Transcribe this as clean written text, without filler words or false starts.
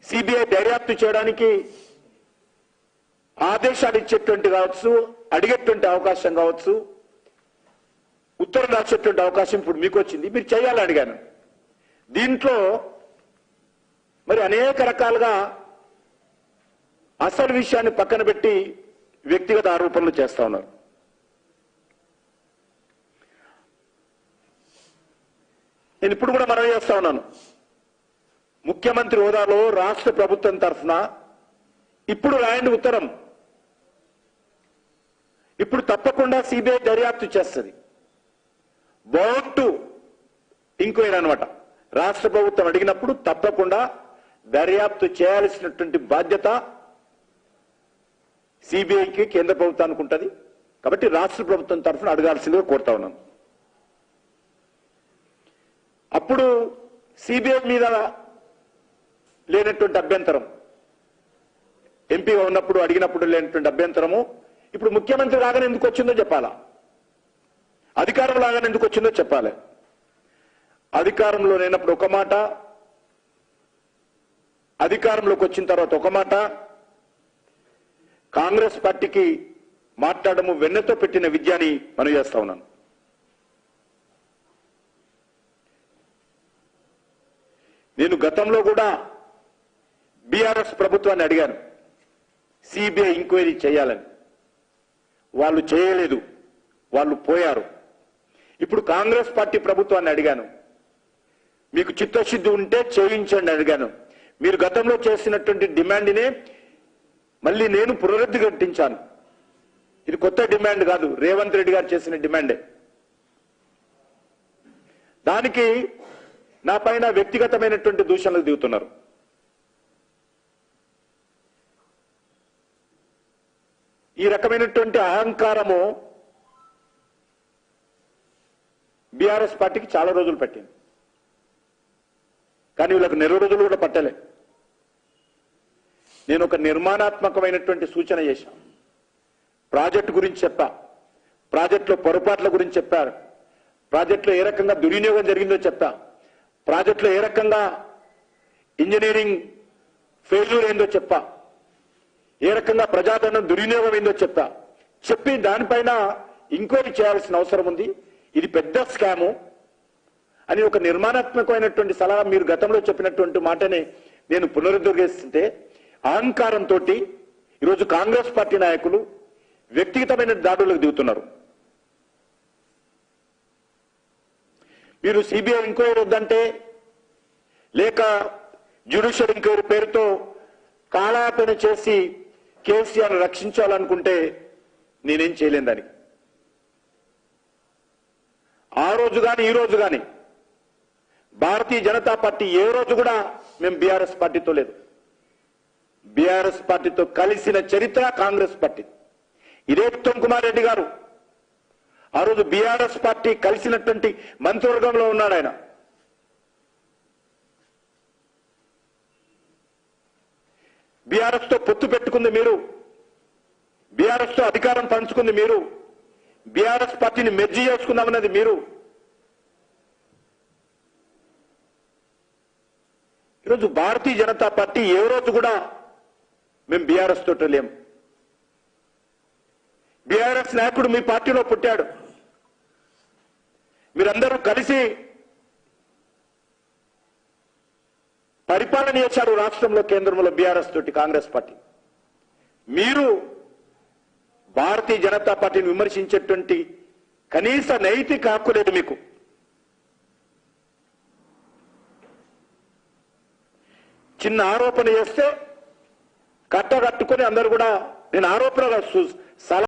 CBI దర్యాప్తు చేయడానికి ఆదేశాలు ఇచ్చేటువంటి కావచ్చు, అడిగేటువంటి అవకాశం కావచ్చు, ఉత్తరం రాసేటువంటి అవకాశం ఇప్పుడు మీకు వచ్చింది, మీరు చేయాలని అడిగాను. దీంట్లో మరి అనేక రకాలుగా అసలు విషయాన్ని పక్కన పెట్టి వ్యక్తిగత ఆరోపణలు చేస్తా ఉన్నారు. నేను ఇప్పుడు కూడా మనవి చేస్తా ఉన్నాను, ముఖ్యమంత్రి హోదాలో రాష్ట్ర ప్రభుత్వం తరఫున ఇప్పుడు రాయండి ఉత్తరం. ఇప్పుడు తప్పకుండా సిబిఐ దర్యాప్తు చేస్తుంది. బౌండ్ టు ఇంక్వైరీ అనమాట. రాష్ట్ర ప్రభుత్వం అడిగినప్పుడు తప్పకుండా దర్యాప్తు చేయాల్సినటువంటి బాధ్యత సిబిఐకి, కేంద్ర ప్రభుత్వానికి ఉంటుంది. కాబట్టి రాష్ట్ర ప్రభుత్వం తరఫున అడగాల్సిందిగా కోరుతా ఉన్నాను. అప్పుడు సిబిఐ మీద లేనటువంటి అభ్యంతరం, ఎంపీగా ఉన్నప్పుడు అడిగినప్పుడు లేనటువంటి అభ్యంతరము ఇప్పుడు ముఖ్యమంత్రి లాగానే ఎందుకు వచ్చిందో చెప్పాలా, అధికారం లాగానే ఎందుకు వచ్చిందో చెప్పాలి. అధికారంలో లేనప్పుడు ఒక మాట, అధికారంలోకి వచ్చిన తర్వాత ఒక మాట, కాంగ్రెస్ పార్టీకి మాట్లాడము వెన్నెతో పెట్టిన విద్యని మనం చేస్తా ఉన్నాను. నేను గతంలో కూడా బీఆర్ఎస్ ప్రభుత్వాన్ని అడిగాను సిబిఐ ఎంక్వైరీ చేయాలని. వాళ్ళు చేయలేదు, వాళ్ళు పోయారు. ఇప్పుడు కాంగ్రెస్ పార్టీ ప్రభుత్వాన్ని అడిగాను, మీకు చిత్తశుద్ధి ఉంటే చేయించండి అడిగాను. మీరు గతంలో చేసినటువంటి డిమాండ్నే మళ్ళీ నేను పునరుద్ధరించాను. ఇది కొత్త డిమాండ్ కాదు, రేవంత్ రెడ్డి గారు చేసిన డిమాండే. దానికి నా పైన వ్యక్తిగతమైనటువంటి దూషణలు దిగుతున్నారు. ఈ రకమైనటువంటి అహంకారము బీఆర్ఎస్ పార్టీకి చాలా రోజులు పట్టింది, కానీ వీళ్ళకు నెల రోజులు కూడా పట్టలే. నేను ఒక నిర్మాణాత్మకమైనటువంటి సూచన చేశాను. ప్రాజెక్టు గురించి చెప్పా, ప్రాజెక్టులో పొరపాట్ల గురించి చెప్పారు, ప్రాజెక్టులో ఏ రకంగా దుర్వినియోగం జరిగిందో చెప్పా, ప్రాజెక్టులో ఏ రకంగా ఇంజనీరింగ్ ఫెయిల్యూర్ ఏందో చెప్పా, ఏ రకంగా ప్రజాధనం దుర్వినియోగం ఏందో చెప్పి దానిపైన ఎంక్వైరీ చేయాల్సిన అవసరం ఉంది, ఇది పెద్ద స్కాము అని ఒక నిర్మాణాత్మకమైనటువంటి సలహా మీరు గతంలో చెప్పినటువంటి మాటని నేను పునరుద్ధరిస్తుంటే అహంకారంతో ఈరోజు కాంగ్రెస్ పార్టీ నాయకులు వ్యక్తిగతమైన దాడులకు దిగుతున్నారు. మీరు సిబిఐ ఎంక్వైరీ వద్దంటే, లేక జ్యుడిషియల్ ఎంక్వైరీ పేరుతో కాలాపన చేసి కేసీఆర్ రక్షించాలనుకుంటే నేనేం చేయలేను దానికి. ఆ రోజు కానీ ఈ రోజు కానీ భారతీయ జనతా పార్టీ ఏ రోజు కూడా మేము బీఆర్ఎస్ పార్టీతో లేదు. బీఆర్ఎస్ పార్టీతో కలిసిన చరిత్ర కాంగ్రెస్ పార్టీ. ఇదే ఉత్తమ్ కుమార్ రెడ్డి గారు ఆ రోజు బీఆర్ఎస్ పార్టీ కలిసినటువంటి మంత్రివర్గంలో ఉన్నాడు. ఆయన బీఆర్ఎస్ తో పొత్తు పెట్టుకుంది మీరు, బీఆర్ఎస్ తో అధికారం పంచుకుంది మీరు, బీఆర్ఎస్ పార్టీని మెర్జీ చేసుకుందామన్నది మీరు. ఈరోజు భారతీయ జనతా పార్టీ ఏ రోజు కూడా మేము బీఆర్ఎస్ తోటి లేము. బీఆర్ఎస్ నాయకుడు మీ పార్టీలో పుట్టాడు, మీరందరూ కలిసి పరిపాలన చేశారు రాష్ట్రంలో, కేంద్రంలో బీఆర్ఎస్ తోటి కాంగ్రెస్ పార్టీ. మీరు భారతీయ జనతా పార్టీని విమర్శించేటువంటి కనీస నైతిక హక్కు లేదు మీకు. చిన్న ఆరోపణ చేస్తే కట్టగట్టుకొని అందరూ కూడా, నేను ఆరోపణ